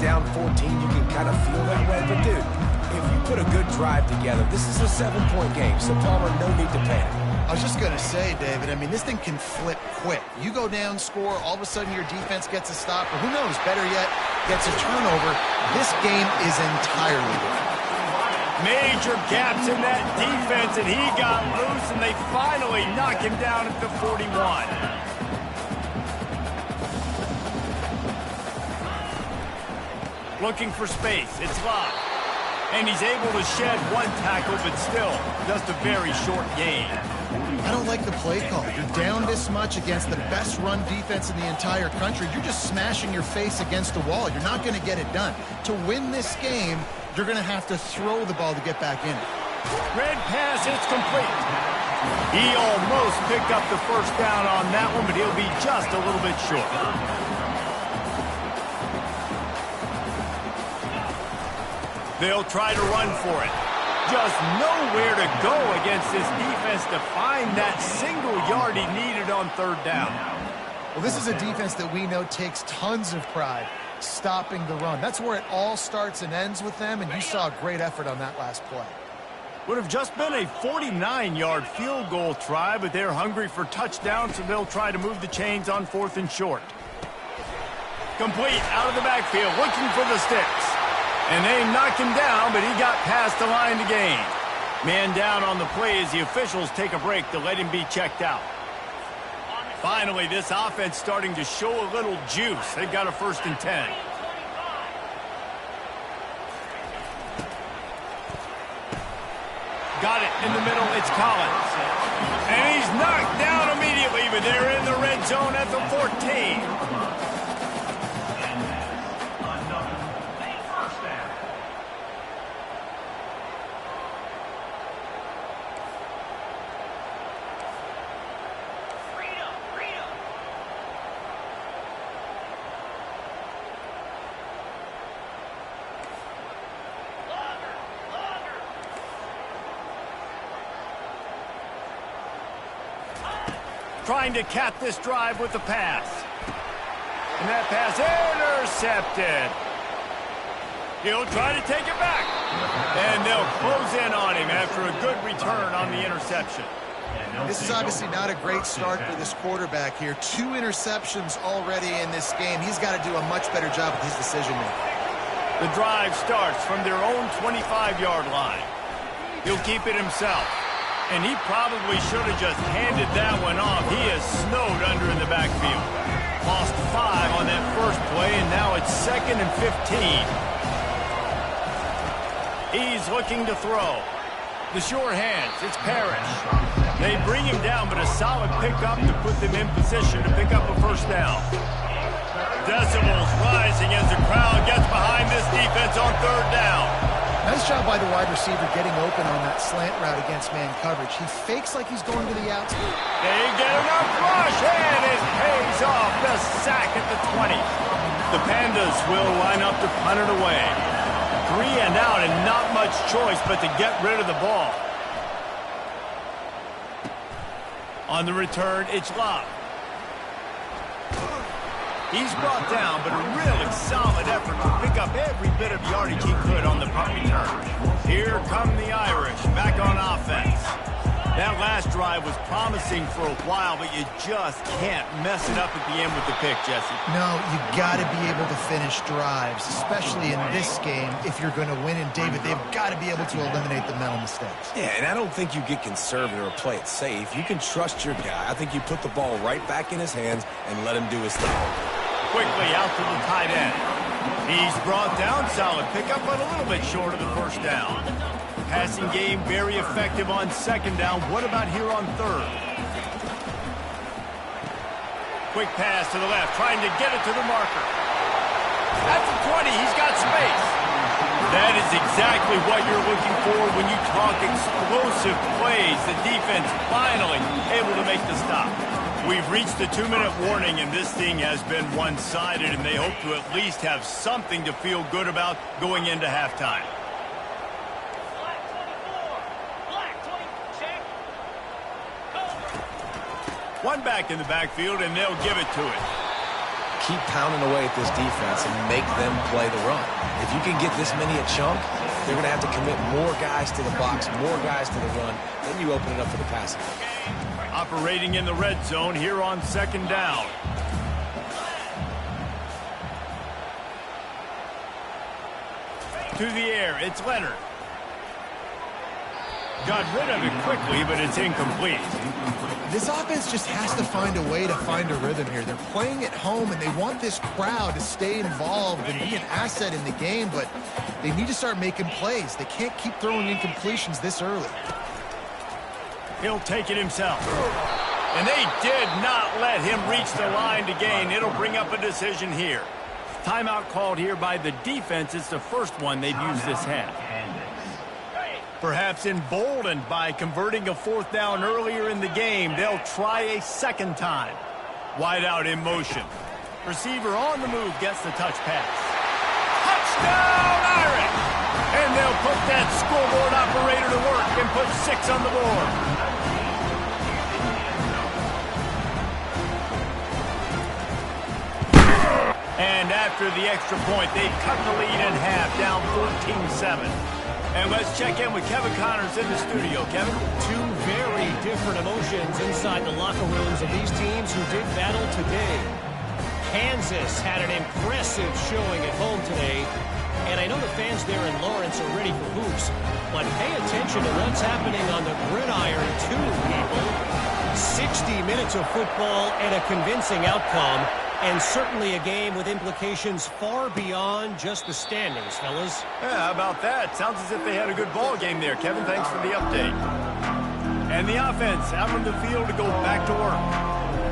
down 14, you can kind of feel that way. But, dude, if you put a good drive together, this is a 7-point game, so Palmer, no need to panic. I was just going to say, David, I mean, this thing can flip quick. You go down, score, all of a sudden your defense gets a stop, or who knows, better yet, gets a turnover. This game is entirely different. Major gaps in that defense, and he got loose, and they finally knock him down at the 41. Looking for space. It's locked. And he's able to shed one tackle, but still, just a very short gain. I don't like the play call. You're down this much against the best run defense in the entire country. You're just smashing your face against the wall. You're not going to get it done. To win this game, you're going to have to throw the ball to get back in it. Red pass, it's complete. He almost picked up the first down on that one, but he'll be just a little bit short. They'll try to run for it. Just nowhere to go against this defense to find that single yard he needed on third down. Well, this is a defense that we know takes tons of pride stopping the run. That's where it all starts and ends with them, and you saw a great effort on that last play. Would have just been a 49-yard field goal try, but they're hungry for touchdowns, so they'll try to move the chains on 4th and short. Complete out of the backfield, looking for the sticks. And they knocked him down, but he got past the line to gain. Man down on the play as the officials take a break to let him be checked out. Finally, this offense starting to show a little juice. They've got a 1st and 10. Got it in the middle. It's Collins. And he's knocked down immediately, but they're in the red zone at the 14. Trying to cap this drive with the pass. And that pass intercepted. He'll try to take it back. And they'll close in on him after a good return on the interception. This is obviously not a great start for this quarterback here. 2 interceptions already in this game. He's got to do a much better job with his decision-making. The drive starts from their own 25-yard line. He'll keep it himself. And he probably should have just handed that one off. He is snowed under in the backfield. Lost 5 on that first play, and now it's 2nd and 15. He's looking to throw. The sure hands, it's Parrish. They bring him down, but a solid pickup to put them in position to pick up a 1st down. Decibels rising as the crowd gets behind this defense on 3rd down. Nice job by the wide receiver getting open on that slant route against man coverage. He fakes like he's going to the outside. They get enough rush, and it pays off. The sack at the 20. The Pandas will line up to punt it away. 3 and out, and not much choice but to get rid of the ball. On the return, it's Love. He's brought down, but a really solid effort to pick up every bit of yardage he could on the punt return. Here come the Irish, back on offense. That last drive was promising for a while, but you just can't mess it up at the end with the pick, Jesse. No, you got to be able to finish drives, especially in this game if you're going to win. And, David, they've got to be able to eliminate the mental mistakes. Yeah, and I don't think you get conservative or play it safe. You can trust your guy. I think you put the ball right back in his hands and let him do his thing. Quickly out to the tight end. He's brought down, solid pickup, but a little bit short of the 1st down. Passing game very effective on 2nd down. What about here on 3rd? Quick pass to the left, trying to get it to the marker. At the 20, he's got space. That is exactly what you're looking for when you talk explosive plays. The defense finally able to make the stop. We've reached the 2-minute warning, and this thing has been one-sided, and they hope to at least have something to feel good about going into halftime. One back in the backfield, and they'll give it to it. keep pounding away at this defense and make them play the run. If you can get this many a chunk, they're going to have to commit more guys to the box, more guys to the run. Then you open it up for the passing. Operating in the red zone here on second down. To the air, it's Leonard. Got rid of it quickly, but it's incomplete. This offense just has to find a way to find a rhythm here. They're playing at home, and they want this crowd to stay involved and be an asset in the game, but they need to start making plays. They can't keep throwing incompletions this early. He'll take it himself. And they did not let him reach the line to gain. It'll bring up a decision here. Timeout called here by the defense. It's the first one they've used this half. Perhaps emboldened by converting a fourth down earlier in the game, they'll try a second time. Wide out in motion. Receiver on the move gets the touch pass. Touchdown, Irish! And they'll put that scoreboard operator to work and put 6 on the board. And after the extra point, they've cut the lead in half, down 14-7. And let's check in with Kevin Connors in the studio. Kevin? Two very different emotions inside the locker rooms of these teams who did battle today. Kansas had an impressive showing at home today. And I know the fans there in Lawrence are ready for hoops. But pay attention to what's happening on the gridiron too, people. 60 minutes of football and a convincing outcome. And certainly a game with implications far beyond just the standings, fellas. Yeah, how about that? Sounds as if they had a good ball game there. Kevin, thanks for the update. And the offense out on the field to go back to work.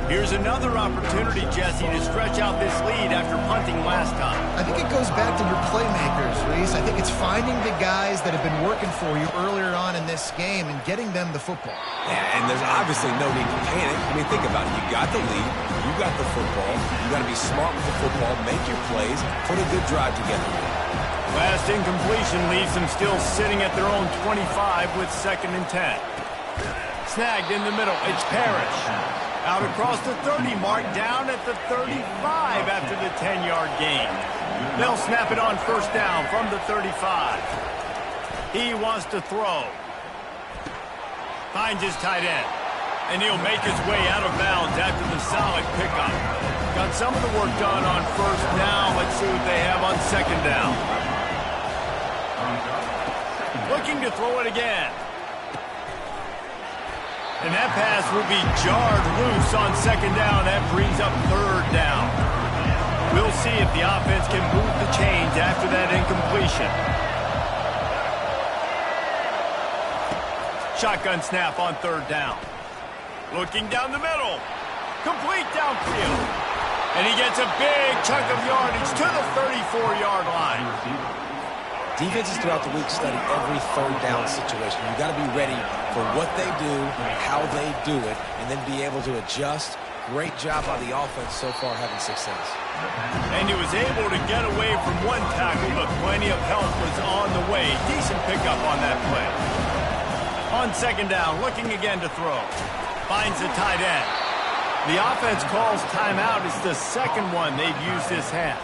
Here's another opportunity, Jesse, to stretch out this lead after punting last time. I think it goes back to your playmakers, Reese. I think it's finding the guys that have been working for you earlier on in this game and getting them the football. Yeah, and there's obviously no need to panic. I mean, think about it. You got the lead. You got the football. You got to be smart with the football, make your plays, put a good drive together. Last incompletion leaves them still sitting at their own 25 with 2nd and 10. Snagged in the middle. It's Parrish. Out across the 30 mark, down at the 35 after the 10-yard gain. They'll snap it on first down from the 35. He wants to throw. Finds his tight end. And he'll make his way out of bounds after the solid pickup. Got some of the work done on first down. Let's see what they have on second down. Looking to throw it again. And that pass will be jarred loose on second down. That brings up third down. We'll see if the offense can move the chains after that incompletion. Shotgun snap on third down. Looking down the middle. Complete downfield. And he gets a big chunk of yardage to the 34-yard line. Defenses throughout the week study every third down situation. You've got to be ready for what they do, how they do it, and then be able to adjust. Great job by the offense so far having success. And he was able to get away from one tackle, but plenty of help was on the way. Decent pickup on that play. On second down, looking again to throw. Finds the tight end. The offense calls timeout. It's the second one they've used this half.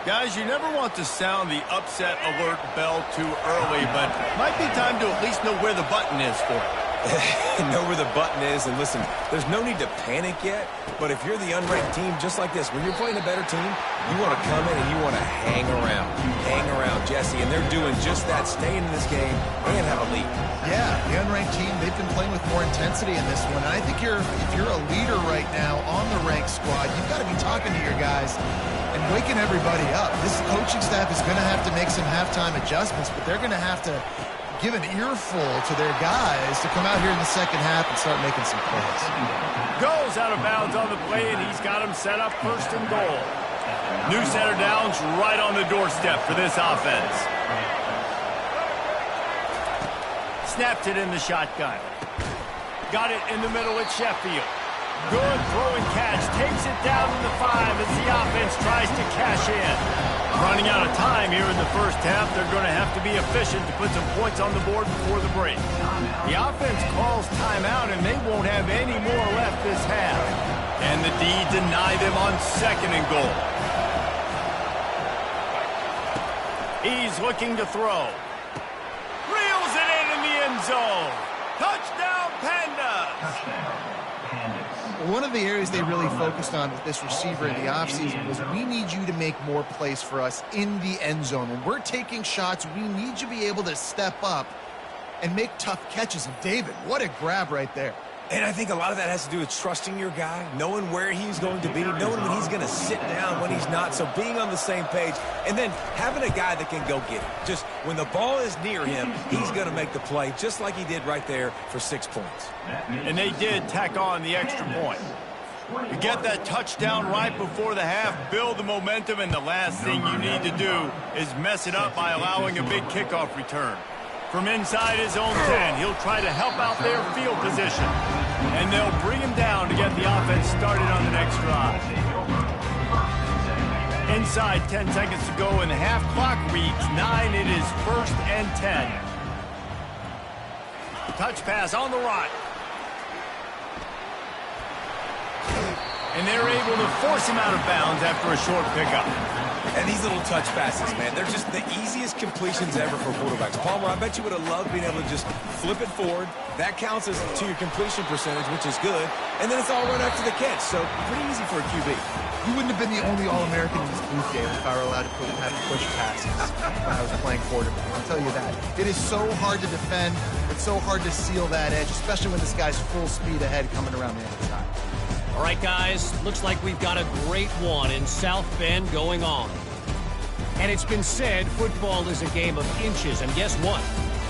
Guys, you never want to sound the upset alert bell too early, but might be time to at least know where the button is for it. Know where the button is, and listen, there's no need to panic yet, but if you're the unranked team, just like this, when you're playing a better team, you want to come in and you want to hang around, Jesse, and they're doing just that, staying in this game and have a lead. Yeah, the unranked team, they've been playing with more intensity in this one, and I think if you're a leader right now on the ranked squad, you've got to be talking to your guys and waking everybody up. This coaching staff is going to have to make some halftime adjustments, but they're going to have to give an earful to their guys to come out here in the second half and start making some plays. Goes out of bounds on the play, and he's got him set up first and goal. New center downs right on the doorstep for this offense. Snapped it in the shotgun. Got it in the middle at Sheffield. Good throw and catch. Takes it down to the 5 as the offense tries to cash in. Running out of time here in the first half. They're going to have to be efficient to put some points on the board before the break. The offense calls timeout, and they won't have any more left this half. And the D deny them on 2nd and goal. He's looking to throw. Reels it in the end zone. Touchdown, Pandas. One of the areas they really focused on with this receiver in the offseason was we need you to make more plays for us in the end zone. When we're taking shots, we need you to be able to step up and make tough catches. And David, what a grab right there. And I think a lot of that has to do with trusting your guy, knowing where he's going to be, knowing when he's going to sit down, when he's not, so being on the same page, and then having a guy that can go get it. Just when the ball is near him, he's going to make the play, just like he did right there for 6 points. And they did tack on the extra point. You get that touchdown right before the half, build the momentum, and the last thing you need to do is mess it up by allowing a big kickoff return. From inside his own 10, he'll try to help out their field position. And they'll bring him down to get the offense started on the next drive. Inside 10 seconds to go, and the half clock reads 9. It is 1st and 10. Touch pass on the right. And they're able to force him out of bounds after a short pickup. And these little touch passes, man, they're just the easiest completions ever for quarterbacks. Palmer, I bet you would have loved being able to just flip it forward. That counts as to your completion percentage, which is good. And then it's all run after the catch, so pretty easy for a QB. You wouldn't have been the only All-American in this booth game if I were allowed to have to push passes when I was playing quarterback. I'll tell you that. It is so hard to defend. It's so hard to seal that edge, especially when this guy's full speed ahead coming around the outside. All right, guys, looks like we've got a great one in South Bend going on. And it's been said football is a game of inches. And guess what?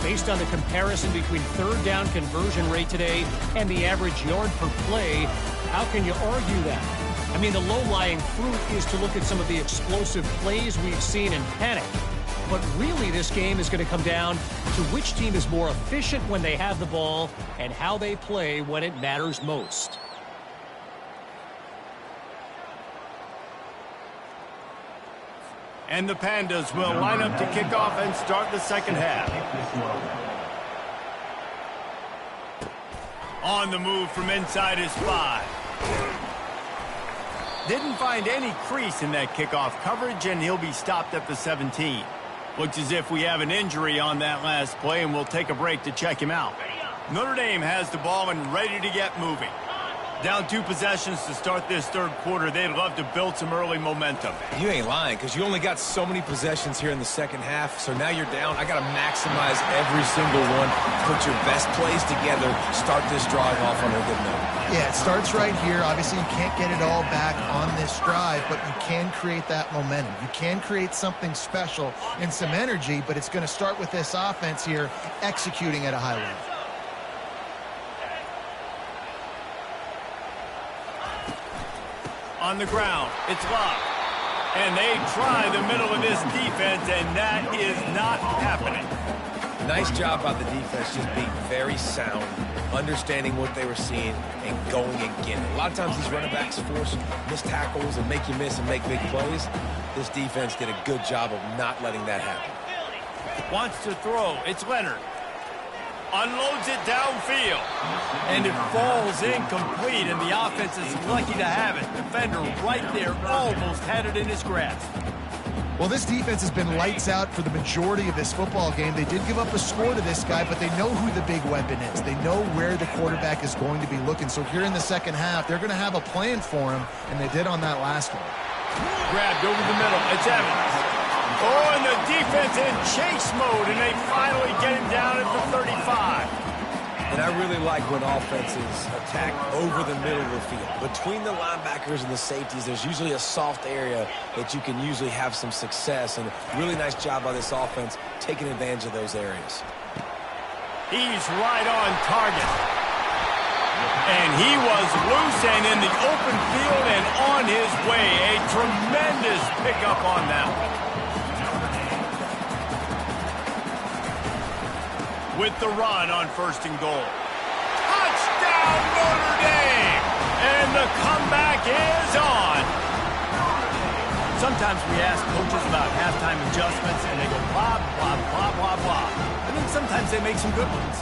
Based on the comparison between third down conversion rate today and the average yard per play, how can you argue that? I mean, the low-lying fruit is to look at some of the explosive plays we've seen in panic. But really, this game is going to come down to which team is more efficient when they have the ball and how they play when it matters most. And the Pandas will line up to kick off and start the second half. On the move from inside his 5. Didn't find any crease in that kickoff coverage, and he'll be stopped at the 17. Looks as if we have an injury on that last play, and we'll take a break to check him out. Notre Dame has the ball and ready to get moving. Down 2 possessions to start this third quarter. They'd love to build some early momentum. You ain't lying, because you only got so many possessions here in the second half, so now you're down. I got to maximize every single one, put your best plays together, start this drive off on a good note. Yeah, it starts right here. Obviously, you can't get it all back on this drive, but you can create that momentum. You can create something special and some energy, but it's going to start with this offense here executing at a high level. On the ground, it's locked. And they try the middle of this defense, and that is not happening. Nice job by the defense, just being very sound, understanding what they were seeing, and going and getting it. A lot of times these running backs force missed tackles and make you miss and make big plays. This defense did a good job of not letting that happen. Wants to throw. It's Leonard. Unloads it downfield. And it falls incomplete, and the offense is lucky to have it. Defender right there almost had it in his grasp. Well, this defense has been lights out for the majority of this football game. They did give up a score to this guy, but they know who the big weapon is. They know where the quarterback is going to be looking. So here in the second half, they're going to have a plan for him, and they did on that last one. Grabbed over the middle. It's Evans. Oh, and the defense in chase mode, and they finally get him down at the 35. And I really like when offenses attack over the middle of the field. Between the linebackers and the safeties, there's usually a soft area that you can usually have some success. And really nice job by this offense taking advantage of those areas. He's right on target. And he was loose and in the open field and on his way. A tremendous pickup on that one. With the run on 1st and goal. Touchdown, Notre Dame! And the comeback is on. Sometimes we ask coaches about halftime adjustments, and they go blah, blah, blah, blah, blah. And then sometimes they make some good ones.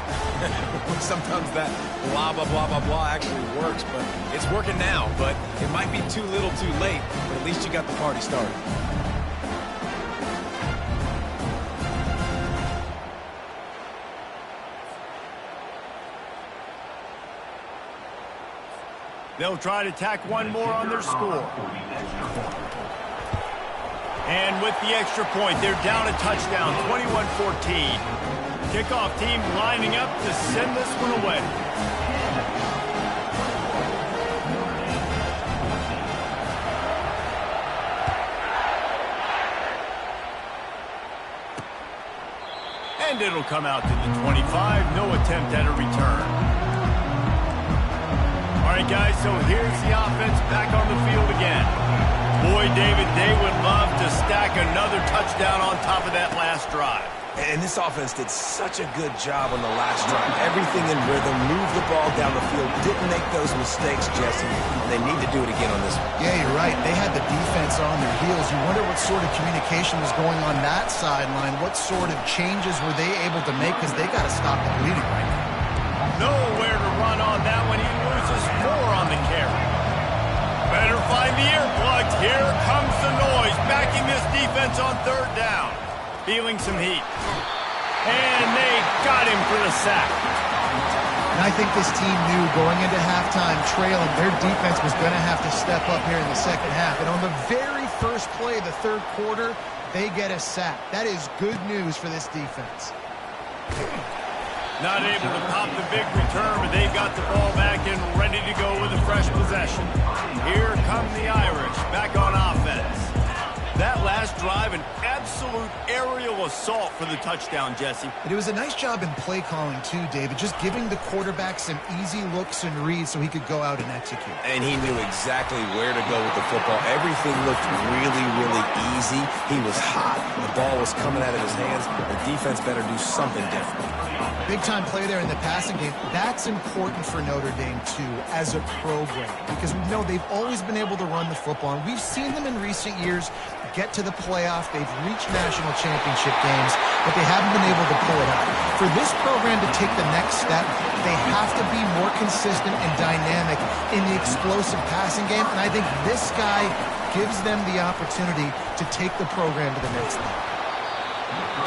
Sometimes that blah, blah, blah, blah, blah actually works, but it's working now. But it might be too little too late, but at least you got the party started. They'll try to tack one more on their score. And with the extra point, they're down a touchdown, 21-14. Kickoff team lining up to send this one away. And it'll come out to the 25. No attempt at a return. All right, guys, so here's the offense back on the field again. Boy, David, they would love to stack another touchdown on top of that last drive. And this offense did such a good job on the last drive. Everything in rhythm, moved the ball down the field, didn't make those mistakes, Jesse. And they need to do it again on this one. Yeah, you're right. They had the defense on their heels. You wonder what sort of communication was going on that sideline. What sort of changes were they able to make? Because they got to stop the bleeding right now. Nowhere to run on that one. He loses 4 on the carry. Better find the earplugs. Here comes the noise, backing this defense on 3rd down. Feeling some heat. And they got him for the sack. And I think this team knew going into halftime trailing, their defense was going to have to step up here in the second half. And on the very first play of the 3rd quarter, they get a sack. That is good news for this defense. Not able to pop the big return, but they've got the ball back and ready to go with a fresh possession. Here come the Irish, back on offense. That last drive, an absolute aerial assault for the touchdown, Jesse. But it was a nice job in play calling too, David, just giving the quarterback some easy looks and reads so he could go out and execute. And he knew exactly where to go with the football. Everything looked really, really easy. He was hot. The ball was coming out of his hands. The defense better do something different. Big-time play there in the passing game. That's important for Notre Dame, too, as a program, because we know they've always been able to run the football, and we've seen them in recent years get to the playoff. They've reached national championship games, but they haven't been able to pull it out. For this program to take the next step, they have to be more consistent and dynamic in the explosive passing game, and I think this guy gives them the opportunity to take the program to the next level.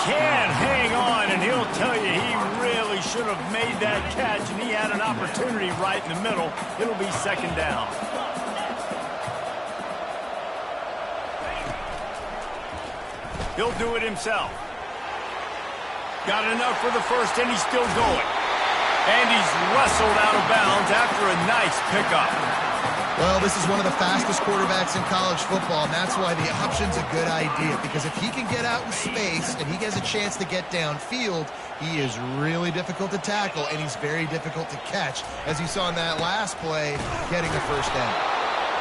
Can hang on, and he'll tell you he really should have made that catch, and he had an opportunity right in the middle. It'll be 2nd down. He'll do it himself. Got enough for the first, and he's still going. And he's wrestled out of bounds after a nice pickup. Well, this is one of the fastest quarterbacks in college football, and that's why the option's a good idea, because if he can get out in space and he has a chance to get downfield, he is really difficult to tackle, and he's very difficult to catch, as you saw in that last play, getting a first down.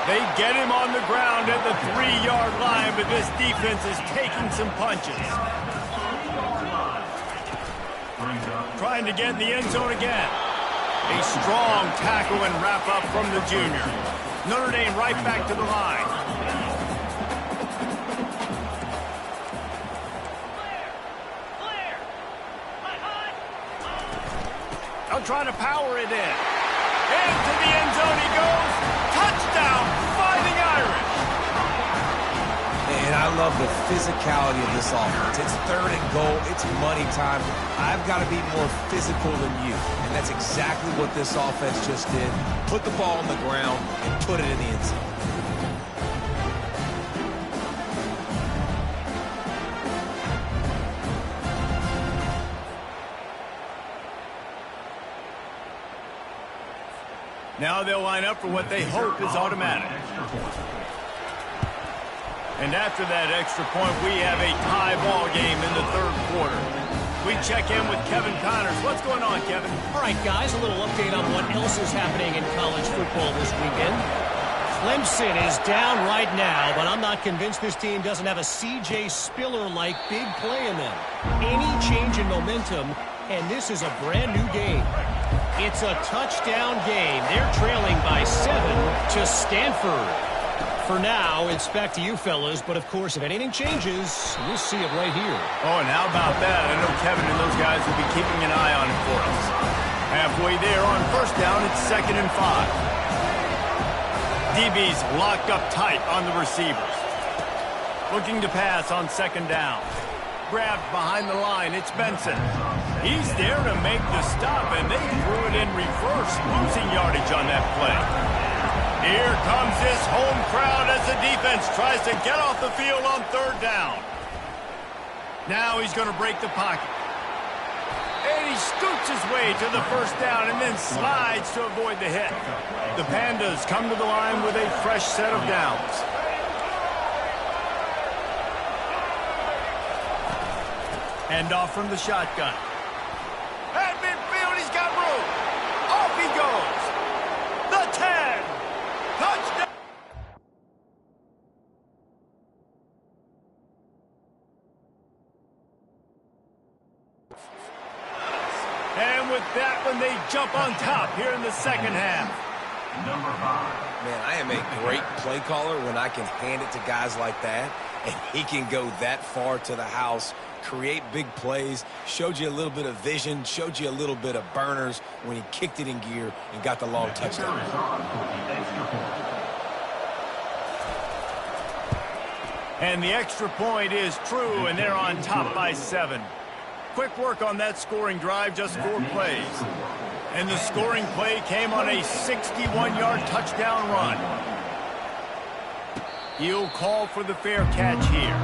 They get him on the ground at the 3-yard line, but this defense is taking some punches. Trying to get in the end zone again. A strong tackle and wrap up from the junior. Notre Dame right back to the line. They'll try to power it in. Into the end zone he goes. Touchdown, Fighting Irish. And I love the physicality of this offense. It's 3rd and goal. It's money time. I've got to be more physical than you. And that's exactly what this offense just did. Put the ball on the ground and put it in the end zone. Now they'll line up for what they hope is automatic. And after that extra point, we have a tie ball game in the 3rd quarter. We check in with Kevin Connors. What's going on, Kevin? All right, guys, a little update on what else is happening in college football this weekend. Clemson is down right now, but I'm not convinced this team doesn't have a C.J. Spiller-like big play in them. Any change in momentum, and this is a brand new game. It's a touchdown game. They're trailing by 7 to Stanford. For now, it's back to you fellas, but of course, if anything changes, we'll see it right here. Oh, and how about that? I know Kevin and those guys will be keeping an eye on it for us. Halfway there on first down, it's 2nd and 5. DB's locked up tight on the receivers. Looking to pass on 2nd down. Grabbed behind the line, it's Benson. He's there to make the stop, and they threw it in reverse, losing yardage on that play. Here comes this home crowd as the defense tries to get off the field on 3rd down. Now he's going to break the pocket. And he scoots his way to the 1st down and then slides to avoid the hit. The Pandas come to the line with a fresh set of downs. Hand off from the shotgun. At midfield, he's got room. Off he goes. The 10. Touchdown. And with that one, they jump on top here in the 2nd half. Number 5. Man, I am a great play caller when I can hand it to guys like that, and he can go that far to the house, create big plays, showed you a little bit of vision, showed you a little bit of burners when he kicked it in gear and got the long touchdown. And the extra point is true, and they're on top by 7. Quick work on that scoring drive, just 4 plays. And the scoring play came on a 61-yard touchdown run. He'll call for the fair catch here.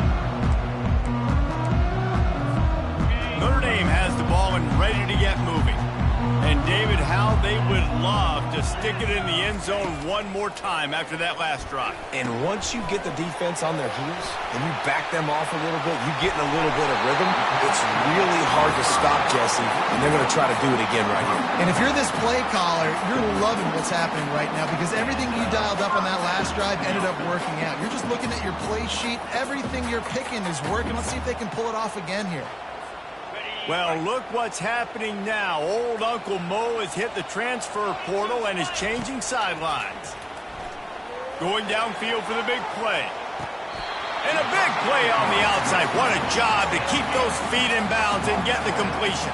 Notre Dame has the ball and ready to get moving. And David, how they would love to stick it in the end zone one more time after that last drive. And once you get the defense on their heels and you back them off a little bit, you get in a little bit of rhythm, it's really hard to stop, Jesse, and they're going to try to do it again right here. And if you're this play caller, you're loving what's happening right now because everything you dialed up on that last drive ended up working out. You're just looking at your play sheet. Everything you're picking is working. Let's see if they can pull it off again here. Well, look what's happening now. Old Uncle Mo has hit the transfer portal and is changing sidelines. Going downfield for the big play. And a big play on the outside. What a job to keep those feet in bounds and get the completion.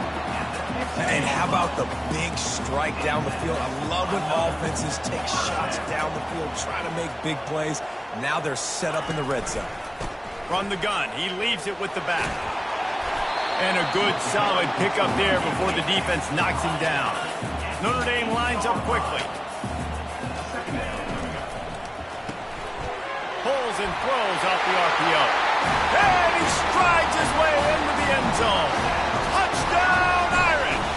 And how about the big strike down the field? I love when offenses take shots down the field, trying to make big plays. Now they're set up in the red zone. From the gun, he leaves it with the back. And a good, solid pickup there before the defense knocks him down. Notre Dame lines up quickly. Pulls and throws off the RPO. And he strides his way into the end zone. Touchdown, Irish!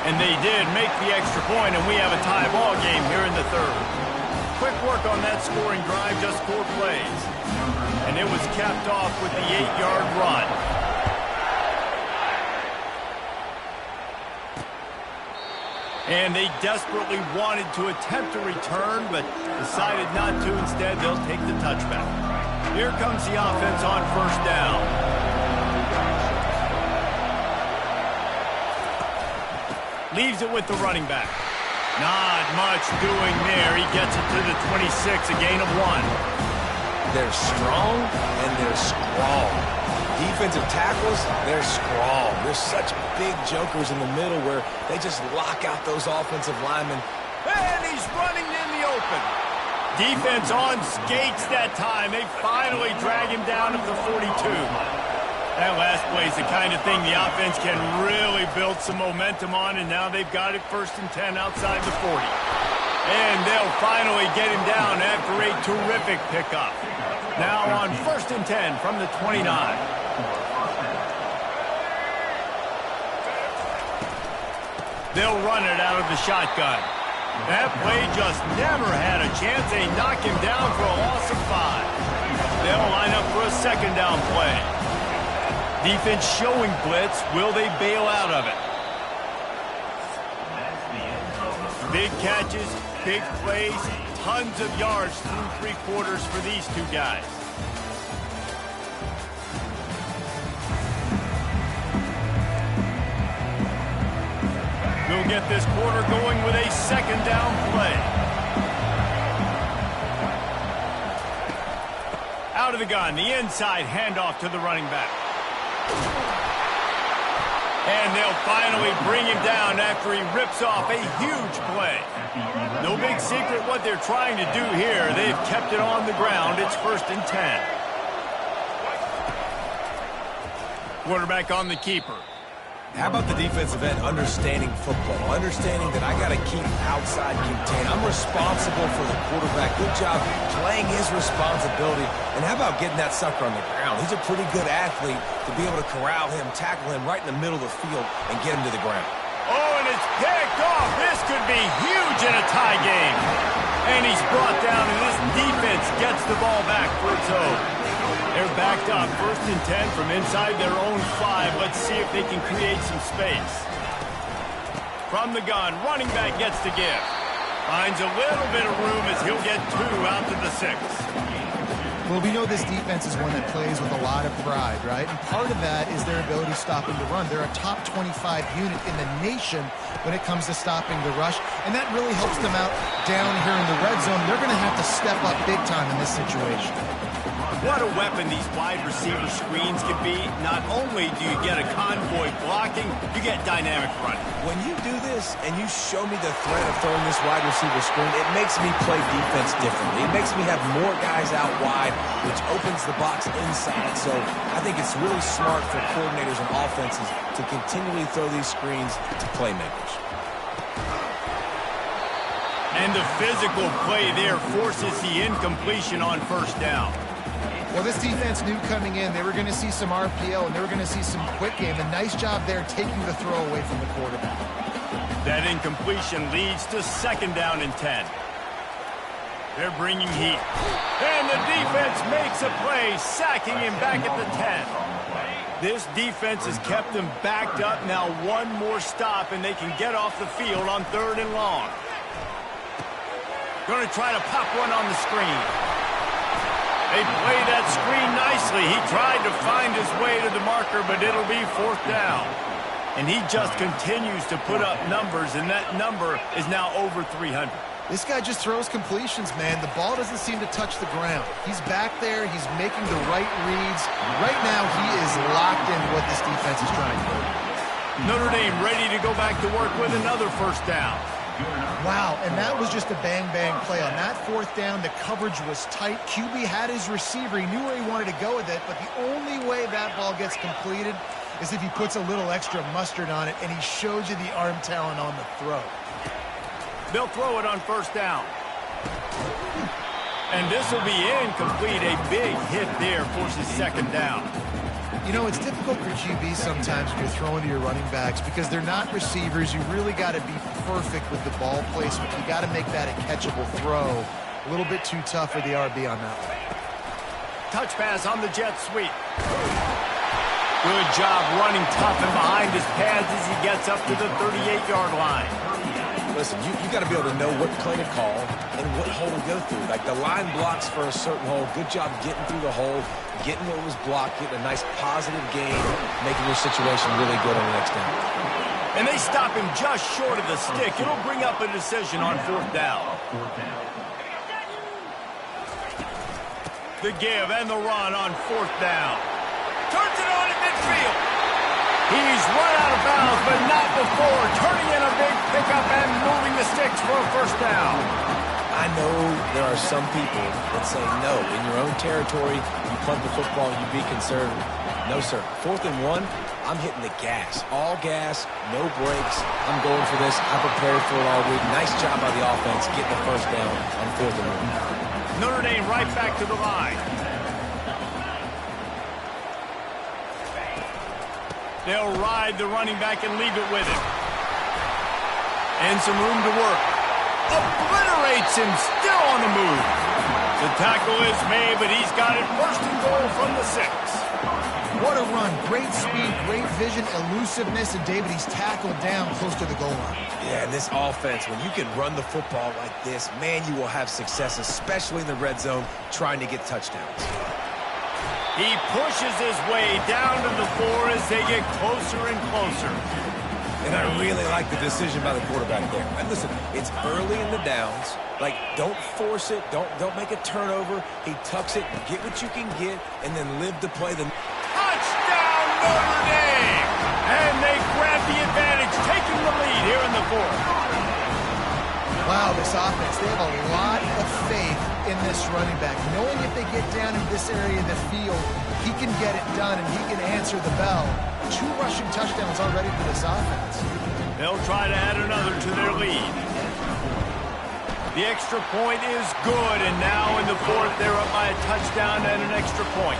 And they did make the extra point, and we have a tie ball game here in the 3rd. Quick work on that scoring drive, just 4 plays. And it was capped off with the 8-yard run. And they desperately wanted to attempt a return, but decided not to. Instead, they'll take the touchback. Here comes the offense on 1st down. Leaves it with the running back. Not much doing there. He gets it to the 26, a gain of 1. They're strong and they're scrawl. Defensive tackles, they're scrawl. They're such big jokers in the middle where they just lock out those offensive linemen. And he's running in the open. Defense on skates that time. They finally drag him down at the 42. That last play is the kind of thing the offense can really build some momentum on, and now they've got it 1st and 10 outside the 40. And they'll finally get him down after a terrific pickup. Now on 1st and 10 from the 29. They'll run it out of the shotgun. That play just never had a chance. They knock him down for a loss of 5. They'll line up for a 2nd down play. Defense showing blitz. Will they bail out of it? Big catches, big plays, tons of yards through 3 quarters for these two guys. We'll get this quarter going with a 2nd down play. Out of the gun, the inside handoff to the running back. And they'll finally bring him down after he rips off a huge play. No big secret what they're trying to do here. They've kept it on the ground. It's 1st and 10. Quarterback on the keeper. How about the defensive end understanding football, understanding that I got to keep outside contained. I'm responsible for the quarterback. Good job playing his responsibility. And how about getting that sucker on the ground? He's a pretty good athlete to be able to corral him, tackle him right in the middle of the field, and get him to the ground. Oh, and it's picked off. This could be huge in a tie game. And he's brought down, and this defense gets the ball back for its own. They're backed up, 1st and 10 from inside their own 5. Let's see if they can create some space. From the gun, running back gets the give. Finds a little bit of room as he'll get 2 out to the 6. Well, we know this defense is one that plays with a lot of pride, right? And part of that is their ability stopping the run. They're a top 25 unit in the nation when it comes to stopping the rush, and that really helps them out down here in the red zone. They're going to have to step up big time in this situation. What a weapon these wide receiver screens can be. Not only do you get a convoy blocking, you get dynamic running. When you do this and you show me the threat of throwing this wide receiver screen, it makes me play defense differently. It makes me have more guys out wide, which opens the box inside. So I think it's really smart for coordinators and offenses to continually throw these screens to playmakers. And the physical play there forces the incompletion on 1st down. Well, this defense knew coming in they were going to see some RPO and they were going to see some quick game. A nice job there taking the throw away from the quarterback. That incompletion leads to 2nd down and 10. They're bringing heat. And the defense makes a play, sacking him back at the 10. This defense has kept them backed up. Now one more stop and they can get off the field on 3rd and long. Going to try to pop one on the screen. They play that screen nicely. He tried to find his way to the marker, but it'll be 4th down. And he just continues to put up numbers, and that number is now over 300. This guy just throws completions, man. The ball doesn't seem to touch the ground. He's back there. He's making the right reads. Right now, he is locked in what this defense is trying to do. Notre Dame ready to go back to work with another 1st down. Wow, and that was just a bang-bang play. On that 4th down, the coverage was tight. QB had his receiver. He knew where he wanted to go with it, but the only way that ball gets completed is if he puts a little extra mustard on it, and he shows you the arm talent on the throw. They'll throw it on 1st down. And this will be incomplete. A big hit there forces 2nd down. You know, it's difficult for QB sometimes when you're throwing to your running backs because they're not receivers. You really got to be perfect with the ball placement. You got to make that a catchable throw. A little bit too tough for the RB on that one. Touch pass on the jet sweep. Good job running tough and behind his pads as he gets up to the 38-yard line. Listen, you got to be able to know what play to call and what hole to go through. Like the line blocks for a certain hole. Good job getting through the hole, getting what was blocked, getting a nice positive gain, making your situation really good on the next down. And they stop him just short of the stick. It'll bring up a decision on 4th down. The give and the run on 4th down. Turns it on at midfield. He's run out of bounds, but not before turning in a big pickup and moving the sticks for a 1st down. I know there are some people that say, no, in your own territory, you punt the football, you be conservative. No, sir. 4th and 1, I'm hitting the gas. All gas, no brakes. I'm going for this. I prepared for it all week. Nice job by the offense getting the 1st down on 4th and 1. Notre Dame right back to the line. They'll ride the running back and leave it with him. And some room to work. Obliterates him, still on the move. The tackle is made, but he's got it 1st and goal from the 6. What a run. Great speed, great vision, elusiveness, and David, he's tackled down close to the goal line. Yeah, and this offense, when you can run the football like this, man, you will have success, especially in the red zone, trying to get touchdowns. He pushes his way down to the 4 as they get closer and closer. And I really like the decision by the quarterback there. And listen, it's early in the downs. Like, don't force it. Don't make a turnover. He tucks it, get what you can get, and then live to play the... Touchdown, Notre Dame! And they grab the advantage, taking the lead here in the fourth. Wow, this offense, they have a lot of faith in this running back. Knowing if they get down in this area of the field, he can get it done and he can answer the bell. 2 rushing touchdowns already for this offense. They'll try to add another to their lead. The extra point is good, and now in the fourth, they're up by a touchdown and an extra point.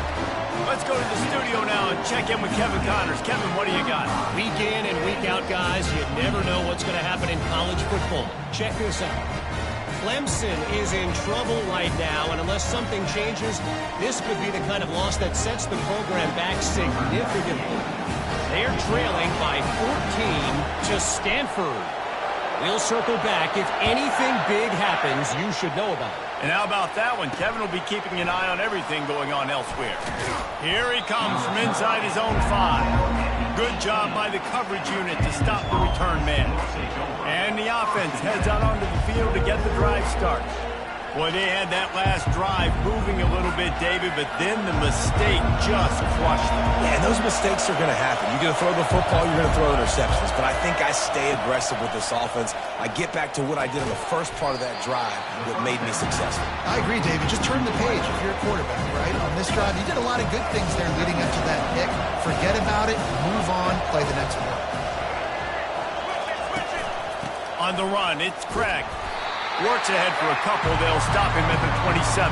Let's go to the studio now and check in with Kevin Connors. Kevin, what do you got? Week in and week out, guys, you never know what's going to happen in college football. Check this out. Clemson is in trouble right now, and unless something changes, this could be the kind of loss that sets the program back significantly. They're trailing by 14 to Stanford. We'll circle back. If anything big happens, you should know about it. And how about that one? Kevin will be keeping an eye on everything going on elsewhere. Here he comes from inside his own 5. Good job by the coverage unit to stop the return man. And the offense heads out onto the field to get the drive started. Boy, they had that last drive moving a little bit, David, but then the mistake just crushed them. Yeah, and those mistakes are going to happen. You're going to throw the football, you're going to throw interceptions. But I think I stay aggressive with this offense. I get back to what I did in the first part of that drive that made me successful. I agree, David. Just turn the page if you're a quarterback, right? On this drive, you did a lot of good things there leading up to that pick. Forget about it, move on, play the next one. On the run, it's Craig. Works ahead for a couple. They'll stop him at the 27.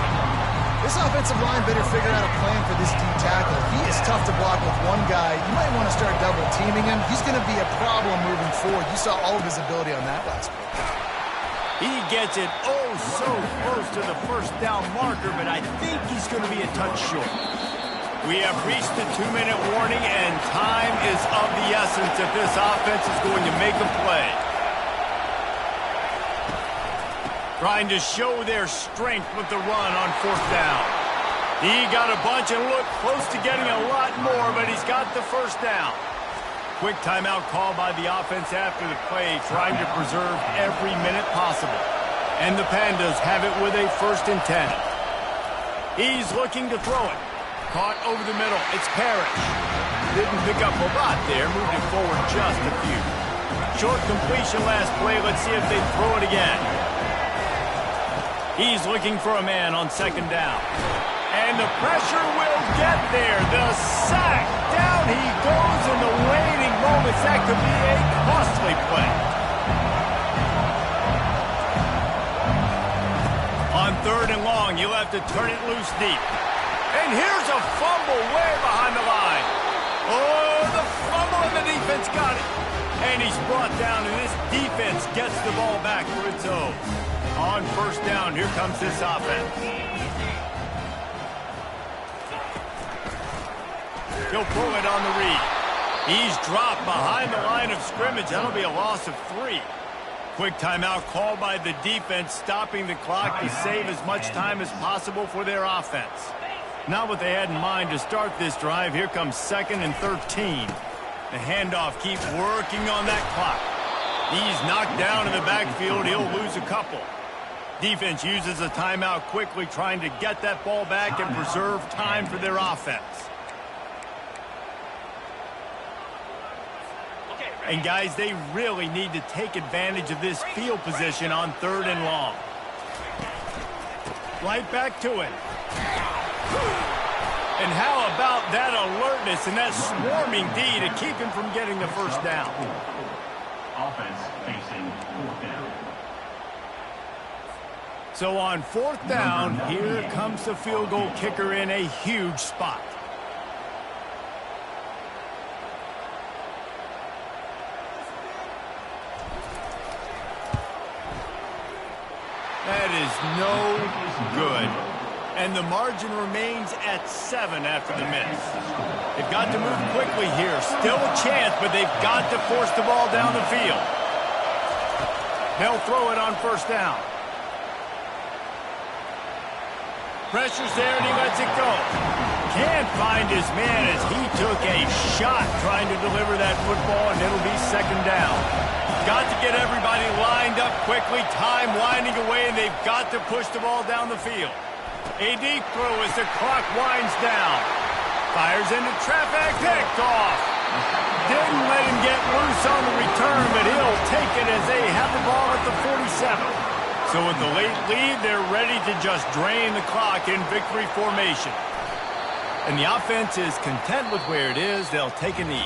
This offensive line better figure out a plan for this D tackle. He is tough to block with one guy. You might want to start double teaming him. He's going to be a problem moving forward. You saw all of his ability on that last play. He gets it oh so close to the first down marker, but I think he's going to be a touch short. We have reached the 2-minute warning, and time is of the essence if this offense is going to make a play. Trying to show their strength with the run on 4th down. He got a bunch and looked close to getting a lot more, but he's got the first down. Quick timeout call by the offense after the play, trying to preserve every minute possible. And the Pandas have it with a 1st and 10. He's looking to throw it. Caught over the middle. It's Parrish. Didn't pick up a lot there. Moved it forward just a few. Short completion last play. Let's see if they throw it again. He's looking for a man on 2nd down. And the pressure will get there. The sack. Down he goes in the waning moments. That could be a costly play. On 3rd and long, you'll have to turn it loose deep. And here's a fumble way behind the line. Oh, the fumble and the defense got it. And he's brought down, and this defense gets the ball back for its own. On 1st down, here comes this offense. He'll pull it on the read. He's dropped behind the line of scrimmage. That'll be a loss of 3. Quick timeout called by the defense, stopping the clock to save as much time as possible for their offense. Not what they had in mind to start this drive. Here comes 2nd and 13. The handoff keeps working on that clock. He's knocked down in the backfield. He'll lose a couple. Defense uses a timeout quickly, trying to get that ball back and preserve time for their offense. And guys, they really need to take advantage of this field position on 3rd and long. Right back to it. And how about that alertness and that swarming D to keep him from getting the first down? Offense facing 4th down. So on 4th down, here comes the field goal kicker in a huge spot. That is no good. And the margin remains at 7 after the miss. They've got to move quickly here. Still a chance, but they've got to force the ball down the field. They'll throw it on 1st down. Pressure's there, and he lets it go. Can't find his man as he took a shot trying to deliver that football, and it'll be second down. Got to get everybody lined up quickly. Time winding away, and they've got to push the ball down the field. A deep throw as the clock winds down. Fires into traffic, picked off. Didn't let him get loose on the return, but he'll take it as they have the ball at the 47. So with the late lead, they're ready to just drain the clock in victory formation. And the offense is content with where it is. They'll take a knee.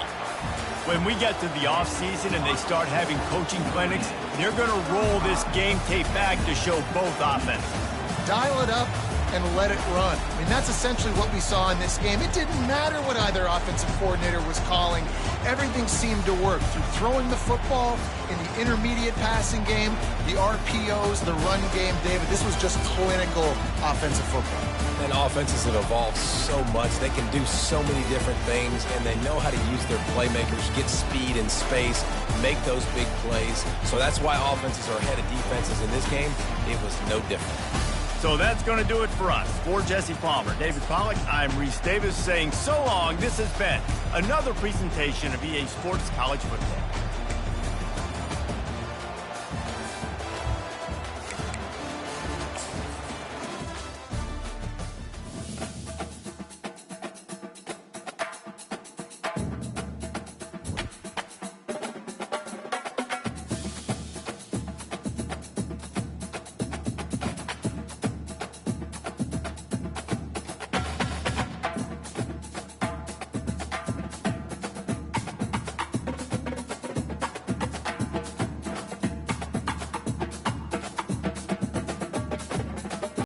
When we get to the offseason and they start having coaching clinics, they're going to roll this game tape back to show both offenses. Dial it up and let it run. I mean, that's essentially what we saw in this game. It didn't matter what either offensive coordinator was calling. Everything seemed to work through throwing the football in the intermediate passing game, the RPOs, the run game. David, this was just clinical offensive football. And offenses have evolved so much. They can do so many different things, and they know how to use their playmakers, get speed and space, make those big plays. So that's why offenses are ahead of defenses in this game. It was no different. So that's going to do it for us. For Jesse Palmer, David Pollack, I'm Reese Davis saying so long. This has been another presentation of EA Sports College Football.